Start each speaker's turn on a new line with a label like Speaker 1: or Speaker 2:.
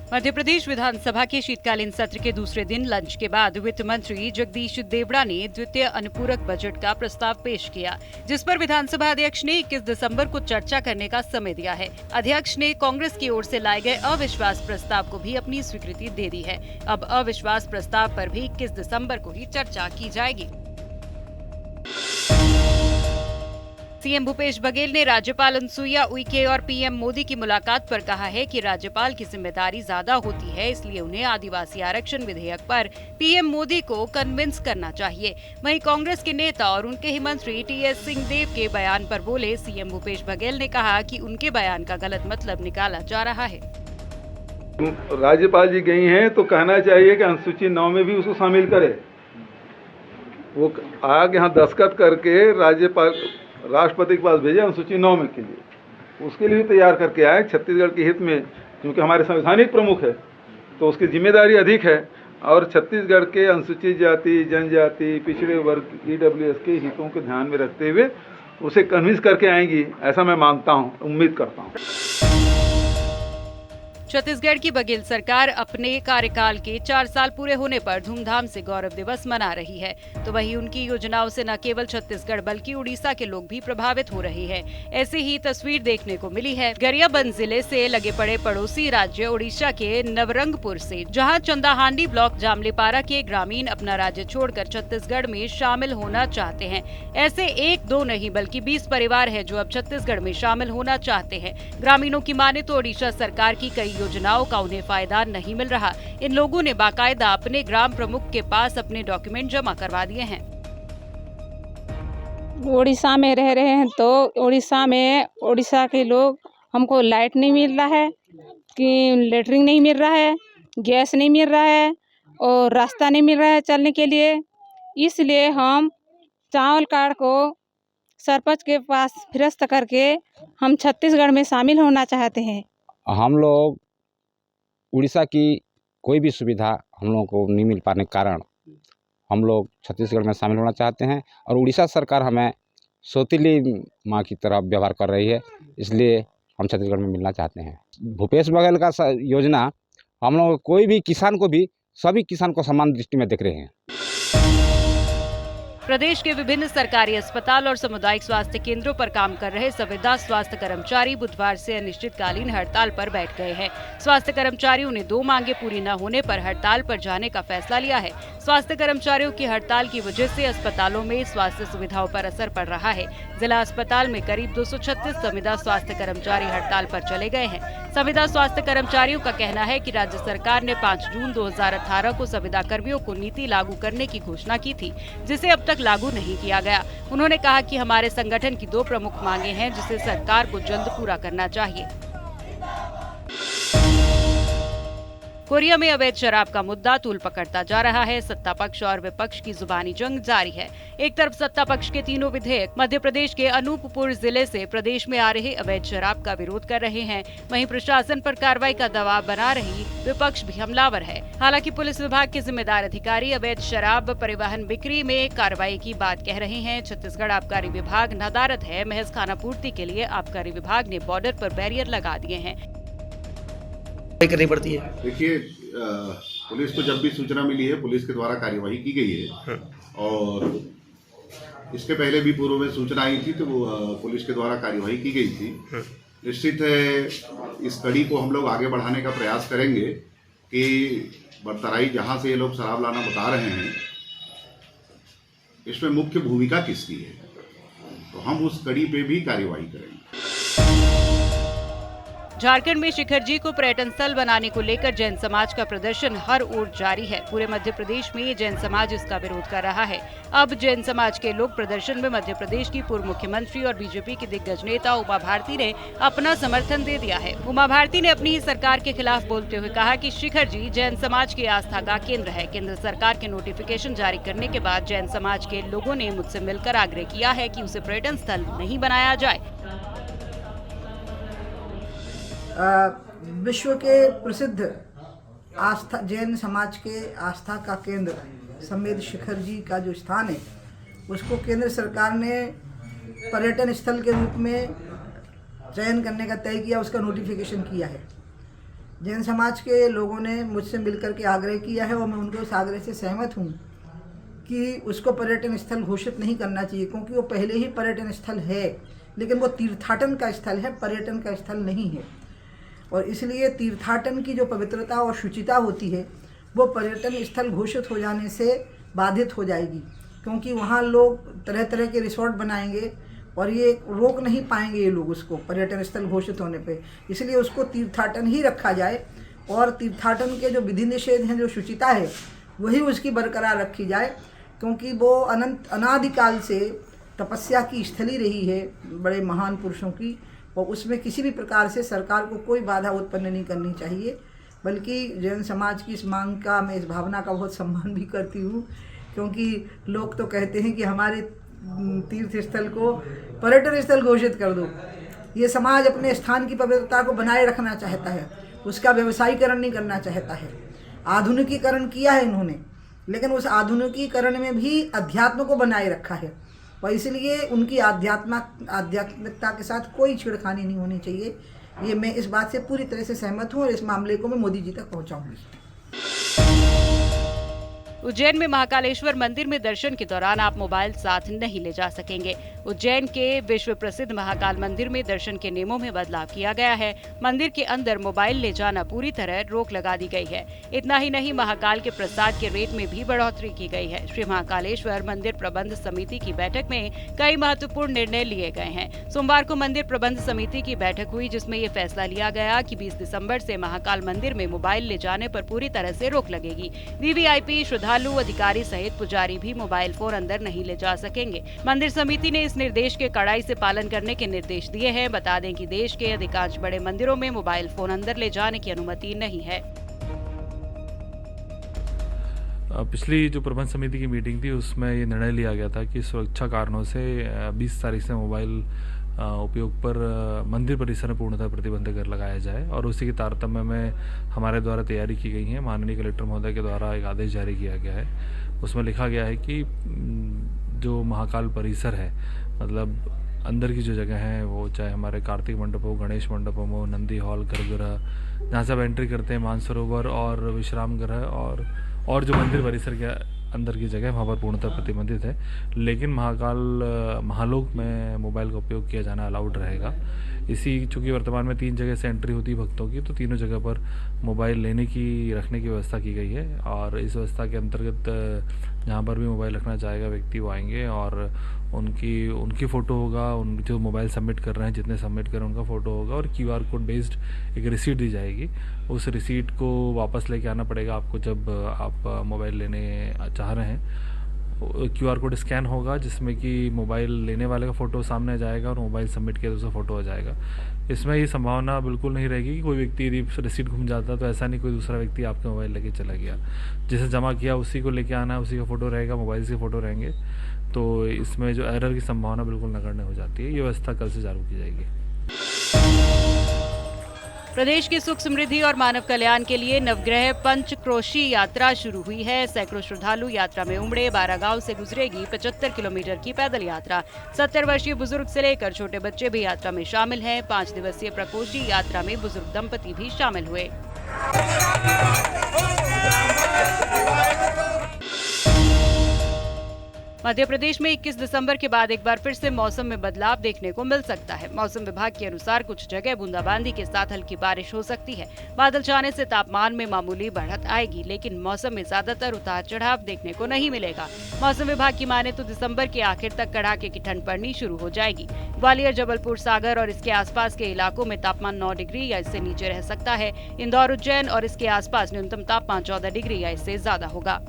Speaker 1: मध्य प्रदेश विधानसभा के शीतकालीन सत्र के दूसरे दिन लंच के बाद वित्त मंत्री जगदीश देवड़ा ने द्वितीय अनुपूरक बजट का प्रस्ताव पेश किया, जिस पर विधानसभा अध्यक्ष ने 21 दिसंबर को चर्चा करने का समय दिया है। अध्यक्ष ने कांग्रेस की ओर से लाए गए अविश्वास प्रस्ताव को भी अपनी स्वीकृति दे दी है। अब अविश्वास प्रस्ताव पर भी 21 दिसंबर को ही चर्चा की जाएगी। सीएम भूपेश बघेल ने राज्यपाल अनुसुईया उइके और पीएम मोदी की मुलाकात पर कहा है कि राज्यपाल की जिम्मेदारी ज्यादा होती है, इसलिए उन्हें आदिवासी आरक्षण विधेयक पर पीएम मोदी को कन्विंस करना चाहिए। वहीं कांग्रेस के नेता और उनके ही मंत्री टीएस सिंहदेव के बयान पर बोले सीएम भूपेश बघेल ने कहा कि उनके बयान का गलत मतलब निकाला जा रहा है।
Speaker 2: राज्यपाल जी गई हैं तो कहना चाहिए कि अनुसूची 9 में भी उसको शामिल करे। वो आगे यहाँ दस्तखत करके राज्यपाल राष्ट्रपति के पास भेजे अनुसूची 9 में के लिए, उसके लिए भी तैयार करके आए छत्तीसगढ़ के हित में, क्योंकि हमारे संवैधानिक प्रमुख है तो उसकी जिम्मेदारी अधिक है और छत्तीसगढ़ के अनुसूचित जाति, जनजाति, पिछड़े वर्ग, ईडब्ल्यूएस के हितों को ध्यान में रखते हुए उसे कन्विंस करके आएंगी, ऐसा मैं मानता हूँ, उम्मीद करता हूँ।
Speaker 1: छत्तीसगढ़ की बघेल सरकार अपने कार्यकाल के 4 साल पूरे होने पर धूमधाम से गौरव दिवस मना रही है, तो वहीं उनकी योजनाओं से न केवल छत्तीसगढ़ बल्कि उड़ीसा के लोग भी प्रभावित हो रहे हैं। ऐसी ही तस्वीर देखने को मिली है गरियाबंद जिले से लगे पड़े पड़ोसी राज्य उड़ीसा के नवरंगपुर से, जहां चंदाहांडी ब्लॉक जामलीपारा के ग्रामीण अपना राज्य छोड़कर छत्तीसगढ़ में शामिल होना चाहते हैं। ऐसे 1-2 नहीं बल्कि 20 परिवार है जो अब छत्तीसगढ़ में शामिल होना चाहते हैं। ग्रामीणों की माने तो उड़ीसा सरकार की कई योजनाओं का उन्हें फायदा नहीं मिल रहा। इन लोगों ने बाकायदा अपने ग्राम प्रमुख के पास अपने डॉक्यूमेंट जमा करवा दिए हैं।
Speaker 3: उड़ीसा में रह रहे हैं तो उड़ीसा के लोग हमको लाइट नहीं मिल रहा है, कि लेटरिन नहीं मिल रहा है, गैस नहीं मिल रहा है और रास्ता नहीं मिल रहा है चलने के लिए। इसलिए हम चावल कार्ड को सरपंच के पास फिरस्त करके हम छत्तीसगढ़ में शामिल होना चाहते हैं।
Speaker 4: हम लोग उड़ीसा की कोई भी सुविधा हम लोगों को नहीं मिल पाने के कारण हम लोग छत्तीसगढ़ में शामिल होना चाहते हैं और उड़ीसा सरकार हमें सौतीली माँ की तरह व्यवहार कर रही है, इसलिए हम छत्तीसगढ़ में मिलना चाहते हैं। भूपेश बघेल का योजना हम लोग कोई भी किसान को भी, सभी किसान को समान दृष्टि में देख रहे हैं।
Speaker 1: प्रदेश के विभिन्न सरकारी अस्पताल और सामुदायिक स्वास्थ्य केंद्रों पर काम कर रहे संविदा स्वास्थ्य कर्मचारी बुधवार से अनिश्चितकालीन हड़ताल पर बैठ गए हैं। स्वास्थ्य कर्मचारियों ने 2 मांगे पूरी न होने पर हड़ताल पर जाने का फैसला लिया है। स्वास्थ्य कर्मचारियों की हड़ताल की वजह से अस्पतालों में स्वास्थ्य सुविधाओं पर असर पड़ रहा है। जिला अस्पताल में करीब 236 संविदा स्वास्थ्य कर्मचारी हड़ताल पर चले गए हैं। संविदा स्वास्थ्य कर्मचारियों का कहना है कि राज्य सरकार ने 5 जून 2018 को संविदा कर्मियों को नीति लागू करने की घोषणा की थी, जिसे अब तक लागू नहीं किया गया। उन्होंने कहा कि हमारे संगठन की 2 प्रमुख मांगे हैं, जिसे सरकार को जल्द पूरा करना चाहिए। कोरिया में अवैध शराब का मुद्दा तूल पकड़ता जा रहा है। सत्ता पक्ष और विपक्ष की जुबानी जंग जारी है। एक तरफ सत्ता पक्ष के तीनों विधेयक मध्य प्रदेश के अनूपपुर जिले से प्रदेश में आ रहे अवैध शराब का विरोध कर रहे हैं, वहीं प्रशासन पर कार्रवाई का दबाव बना रही विपक्ष भी हमलावर है। हालांकि पुलिस विभाग के जिम्मेदार अधिकारी अवैध शराब परिवहन बिक्री में कार्रवाई की बात कह रहे हैं। छत्तीसगढ़ आबकारी विभाग नदारद है। महज खानापूर्ति के लिए आबकारी विभाग ने बॉर्डर पर बैरियर लगा दिए हैं।
Speaker 5: करनी पड़ती है।
Speaker 6: देखिए, पुलिस को जब भी सूचना मिली है पुलिस के द्वारा कार्यवाही की गई है और इसके पहले भी पूर्व में सूचना आई थी तो पुलिस के द्वारा कार्यवाही की गई थी। निश्चित है इस कड़ी को हम लोग आगे बढ़ाने का प्रयास करेंगे कि बरतराई जहां से ये लोग शराब लाना बता रहे हैं इसमें मुख्य भूमिका किसकी है, तो हम उस कड़ी पे भी कार्यवाही करेंगे।
Speaker 1: झारखंड में शिखर जी को पर्यटन स्थल बनाने को लेकर जैन समाज का प्रदर्शन हर ओर जारी है। पूरे मध्य प्रदेश में जैन समाज इसका विरोध कर रहा है। अब जैन समाज के लोग प्रदर्शन में मध्य प्रदेश की पूर्व मुख्यमंत्री और बीजेपी की दिग्गज नेता उमा भारती ने अपना समर्थन दे दिया है। उमा भारती ने अपनी ही सरकार के खिलाफ बोलते हुए कहा कि शिखर जी जैन समाज की आस्था का केंद्र है। केंद्र सरकार के नोटिफिकेशन जारी करने के बाद जैन समाज के लोगों ने मुझसे मिलकर आग्रह किया है कि उसे पर्यटन स्थल नहीं बनाया जाए।
Speaker 7: विश्व के प्रसिद्ध आस्था जैन समाज के आस्था का केंद्र समेत शिखर जी का जो स्थान है उसको केंद्र सरकार ने पर्यटन स्थल के रूप में चयन करने का तय किया, उसका नोटिफिकेशन किया है। जैन समाज के लोगों ने मुझसे मिलकर के आग्रह किया है और मैं उनके उस आग्रह से सहमत हूँ कि उसको पर्यटन स्थल घोषित नहीं करना चाहिए, क्योंकि वो पहले ही पर्यटन स्थल है, लेकिन वो तीर्थाटन का स्थल है, पर्यटन का स्थल नहीं है। और इसलिए तीर्थाटन की जो पवित्रता और शुचिता होती है वो पर्यटन स्थल घोषित हो जाने से बाधित हो जाएगी, क्योंकि वहाँ लोग तरह तरह के रिसोर्ट बनाएंगे और ये रोक नहीं पाएंगे ये लोग उसको पर्यटन स्थल घोषित होने पे। इसलिए उसको तीर्थाटन ही रखा जाए और तीर्थाटन के जो विधि निषेध हैं, जो शुचिता है, वही उसकी बरकरार रखी जाए, क्योंकि वो अनादिकाल से तपस्या की स्थली रही है बड़े महान पुरुषों की, और उसमें किसी भी प्रकार से सरकार को कोई बाधा उत्पन्न नहीं करनी चाहिए। बल्कि जैन समाज की इस मांग का, मैं इस भावना का बहुत सम्मान भी करती हूँ, क्योंकि लोग तो कहते हैं कि हमारे तीर्थ स्थल को पर्यटन स्थल घोषित कर दो। ये समाज अपने स्थान की पवित्रता को बनाए रखना चाहता है, उसका व्यवसायीकरण नहीं करना चाहता है। आधुनिकीकरण किया है इन्होंने, लेकिन उस आधुनिकीकरण में भी अध्यात्म को बनाए रखा है, और इसलिए उनकी आध्यात्मिकता के साथ कोई छेड़खानी नहीं होनी चाहिए। ये मैं इस बात से पूरी तरह से सहमत हूँ और इस मामले को मैं मोदी जी तक पहुँचाऊँगी।
Speaker 1: उज्जैन में महाकालेश्वर मंदिर में दर्शन के दौरान आप मोबाइल साथ नहीं ले जा सकेंगे। उज्जैन के विश्व प्रसिद्ध महाकाल मंदिर में दर्शन के नियमों में बदलाव किया गया है। मंदिर के अंदर मोबाइल ले जाना पूरी तरह रोक लगा दी गई है। इतना ही नहीं, महाकाल के प्रसाद के रेट में भी बढ़ोतरी की गई है। श्री महाकालेश्वर मंदिर प्रबंध समिति की बैठक में कई महत्वपूर्ण निर्णय लिए गए हैं। सोमवार को मंदिर प्रबंध समिति की बैठक हुई, जिसमें ये फैसला लिया गया कि 20 दिसंबर से महाकाल मंदिर में मोबाइल ले जाने पर पूरी तरह से रोक लगेगी। वीवीआईपी, श्रद्धालु, अधिकारी सहित पुजारी भी मोबाइल फोन अंदर नहीं ले जा सकेंगे। मंदिर समिति ने इस निर्देश के कड़ाई से पालन करने के निर्देश दिए हैं। बता दें कि देश के अधिकांश बड़े मंदिरों में मोबाइल फोन अंदर ले जाने की अनुमति नहीं है।
Speaker 8: पिछली जो प्रबंध समिति की मीटिंग थी उसमें ये निर्णय लिया गया था कि सुरक्षा कारणों से 20 तारीख से मोबाइल उपयोग पर मंदिर परिसर में पूर्णतः प्रतिबंध कर लगाया जाए, और उसी के तारतम्य में हमारे द्वारा तैयारी की गई है। माननीय कलेक्टर महोदय के द्वारा एक आदेश जारी किया गया है। उसमें लिखा गया है कि जो महाकाल परिसर है, मतलब अंदर की जो जगह है, वो चाहे हमारे कार्तिक मंडप हो, गणेश मंडप हो, नंदी हॉल, गर्भगृह, जहाँ से आप एंट्री करते हैं, मानसरोवर और विश्राम गृह और जो मंदिर परिसर के अंदर की जगह, वहाँ पर पूर्णतः प्रतिबंधित है। लेकिन महालोक में मोबाइल का उपयोग किया जाना अलाउड रहेगा। चूँकि वर्तमान में 3 जगह से एंट्री होती है भक्तों की, तो तीनों जगह पर मोबाइल रखने की व्यवस्था की गई है। और इस व्यवस्था के अंतर्गत जहाँ पर भी मोबाइल रखना चाहेगा व्यक्ति वो आएंगे, और उनकी फ़ोटो होगा, उन जो मोबाइल सबमिट कर रहे हैं, जितने सबमिट कर रहे हैं उनका फ़ोटो होगा, और QR कोड बेस्ड एक रिसीट दी जाएगी। उस रिसीट को वापस लेके आना पड़ेगा आपको जब आप मोबाइल लेने चाह रहे हैं। QR कोड स्कैन होगा, जिसमें कि मोबाइल लेने वाले का फ़ोटो सामने आ जाएगा और मोबाइल सबमिट किया तो उसका फ़ोटो आ जाएगा। इसमें ये संभावना बिल्कुल नहीं रहेगी कि कोई व्यक्ति यदि रिसीट घूम जाता तो ऐसा नहीं कोई दूसरा व्यक्ति आपका मोबाइल लेके चला गया। जिसे जमा किया उसी को लेके आना है, उसी का फ़ोटो रहेगा, मोबाइल से फ़ोटो रहेंगे। तो इसमें जो एरर की संभावना बिल्कुल नगण्य हो जाती है। ये व्यवस्था कल से चालू की जाएगी।
Speaker 1: प्रदेश की सुख समृद्धि और मानव कल्याण के लिए नवग्रह पंचक्रोशी यात्रा शुरू हुई है। सैकड़ों श्रद्धालु यात्रा में उमड़े। 12 गांव से गुजरेगी 75 किलोमीटर की पैदल यात्रा। 70 वर्षीय बुजुर्ग से लेकर छोटे बच्चे भी यात्रा में शामिल हैं। 5 दिवसीय प्रकोष्ठी यात्रा में बुजुर्ग दंपति भी शामिल हुए। मध्य प्रदेश में 21 दिसंबर के बाद एक बार फिर से मौसम में बदलाव देखने को मिल सकता है। मौसम विभाग के अनुसार कुछ जगह बूंदाबांदी के साथ हल्की बारिश हो सकती है। बादल छाने से तापमान में मामूली बढ़त आएगी, लेकिन मौसम में ज्यादातर उतार चढ़ाव देखने को नहीं मिलेगा। मौसम विभाग की माने तो दिसंबर के आखिर तक कड़ाके की ठंड पड़नी शुरू हो जाएगी। ग्वालियर, जबलपुर, सागर और इसके आसपास के इलाकों में तापमान 9 डिग्री या इससे नीचे रह सकता है। इंदौर, उज्जैन और इसके आसपास न्यूनतम तापमान 14 डिग्री या इससे ज्यादा होगा।